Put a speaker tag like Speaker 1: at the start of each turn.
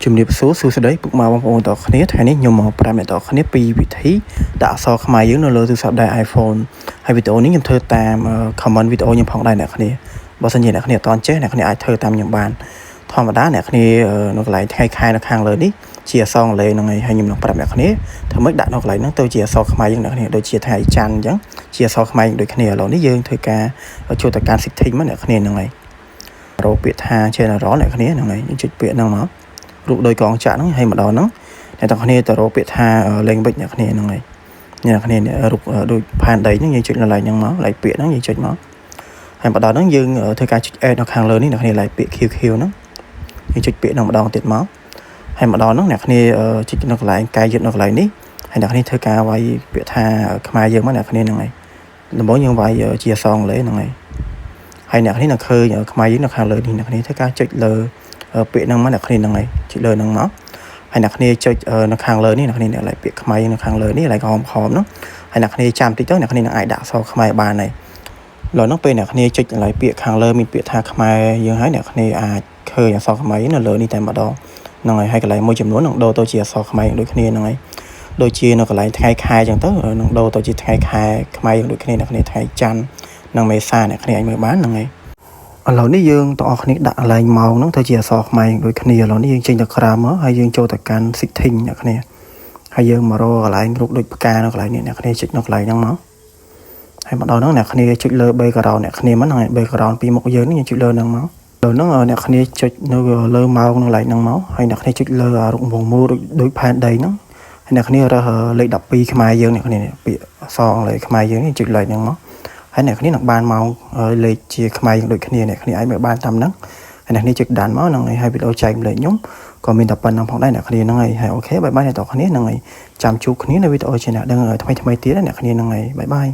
Speaker 1: ជំរាបសួរសួស្តីពុកម៉ែបងប្អូនទាំងអស់គ្នាថ្ងៃនេះខ្ញុំមកប្រាប់អ្នកទាំងអស់គ្នាពីវិធីដាក់អក្សរខ្មែរយើងនៅលើទូរស័ព្ទដៃ iPhone ហើយវីដេអូនេះខ្ញុំធ្វើតាម comment វីដេអូខ្ញុំផងដែរអ្នកគ្នាបើសិនជាអ្នកគ្នាអត់ទាន់ចេះអ្នកគ្នាអាចធ្វើតាមខ្ញុំបានធម្មតាអ្នកគ្នានៅកន្លែងថ្ងៃខែនៅខាងលើនេះជាអក្សរអង់គ្លេសហ្នឹងហើយខ្ញុំនឹងប្រាប់អ្នកគ្នាធ្វើម៉េចដាក់នៅកន្លែងហ្នឹងទៅជាអក្សរខ្មែរយើងអ្នកគ្នាដូចជាថ្ងៃច័ន្ទអញ្ចឹងជាអក្សរខ្មែរដូចគ្នាឥឡូវនេះយើងធ្វើការចូលទៅកាន់ setting មកអ្នកគ្នាហ្នឹងហើយរកពាក្យថា general អ្នកគ្នាហ្នឹងហើយយើងចុចពាក្យហ្នឹងមករូបដោយកងចាក់ហ្នឹងហើយម្ដងហ្នឹងអ្នកទាំងគ្នាទៅរកពាក្យថា language អ្នកគ្នាហ្នឹងហើយអ្នកគ្នារូបដូចផែនដីហ្នឹងយើងចុចនៅកន្លែងហ្នឹងមកកន្លែងពាក្យហ្នឹងយើងចុចមកហើយម្ដងហ្នឹងយើងធ្វើការចុច add នៅខាងលើនេះអ្នកគ្នាកន្លែងពាក្យ QQ ហ្នឹងយើងចុចពាក្យហ្នឹងម្ដងទៀតមកហើយម្ដងហ្នឹងអ្នកគ្នាចុចនៅកន្លែងកាយយឹតនៅកន្លែងនេះហើយអ្នកគ្នាធ្វើការវាយពាក្យថាខ្មែរយើងមកអ្នកគ្នាហ្នឹងហើយដំបូងយើងវាយជាអក្សរអង់គ្លេសហ្នឹងហើយអ្នកគ្នានឹងឃើញខ្មែរយើងនៅខាងលើនេះអ្នកគ្នាធ្វើការចុចលើពាក្យហ្នឹងមកអ្នកគ្នាហ្នឹងហើយចុចលើហ្នឹងមកហើយអ្នកគ្នាចុចនៅខាងលើនេះអ្នកគ្នាlạiពាក្យខ្មែរនៅខាងលើនេះlạiក្រហមហ្នឹងហើយអ្នកគ្នាចាំតិចទៅអ្នកគ្នានឹងអាចដាក់អក្សរខ្មែរបានហើយឥឡូវហ្នឹងពេលអ្នកគ្នាចុចlạiពាក្យខាងលើមានពាក្យថាខ្មែរយើងហើយអ្នកគ្នាអាចឃើញអក្សរខ្មែរនៅលើនេះតែម្ដងហ្នឹងហើយកន្លែងមួយចំនួននឹងដូរទៅជាអក្សរខ្មែរដូចគ្នាហ្នឹងហើយដូចជានៅកន្លែងថ្ងៃខែអញ្ចឹងទៅនឹងដូរទៅជាថ្ងៃខែខ្មែរដូចគ្នាអ្នកគ្នាថ្ងៃច័ន្ទនិងមេសាអ្នកគ្នាអាចមើលបានហ្នឹងហើយឥឡូវនេះយើងទាំងអស់គ្នាដាក់កន្លែងម៉ោងហ្នឹងទៅជាអក្សរខ្មែរដូចគ្នាឥឡូវនេះយើងចេញទៅក្រៅមកហើយយើងចូលទៅកាន់ setting អ្នកគ្នាហើយយើងមករកកន្លែងរូបដូចផ្កានៅកន្លែងនេះអ្នកគ្នាចុចនៅកន្លែងហ្នឹងមកហើយម្ដងហ្នឹងអ្នកគ្នាចុចលើ background អ្នកគ្នាមិនហ្នឹងហើយ background ពីមុខយើងនេះយើងចុចលើហ្នឹងមកដល់ហ្នឹងអ្នកគ្នាចុចនៅលើម៉ោងនៅកន្លែងហ្នឹងមកហើយអ្នកគ្នាចុចលើរូបវងមូលដូចផែនដីហ្នឹងហើយអ្នកគ្នារើសលេខ12ខ្មែរយើងអ្នកគ្នាពាក្យអក្សរអង់គ្លេសខ្មែរយើងនេះចុចលេខហ្នឹងមកហើយអ្នកគ្នានឹងបានម៉ោងលេខជាខ្មែរដូចគ្នាអ្នកគ្នាអាចមើលបានតាមហ្នឹងហើយអ្នកគ្នាចុចដានមកហ្នឹងហើយវីដេអូចែកម្លែកខ្ញុំក៏មានតែប៉ុណ្្នឹងផងដែរអ្នកគ្នាហ្នឹងហើយអូខេបាយបាយអ្នកទាំងគ្នាហ្នឹងហើយចាំជួបគ្នានៅវីដេអូជាអ្នកដឹងថ្មីទៀតអ្នកគ្នាហ្នឹងហើយបាយបាយ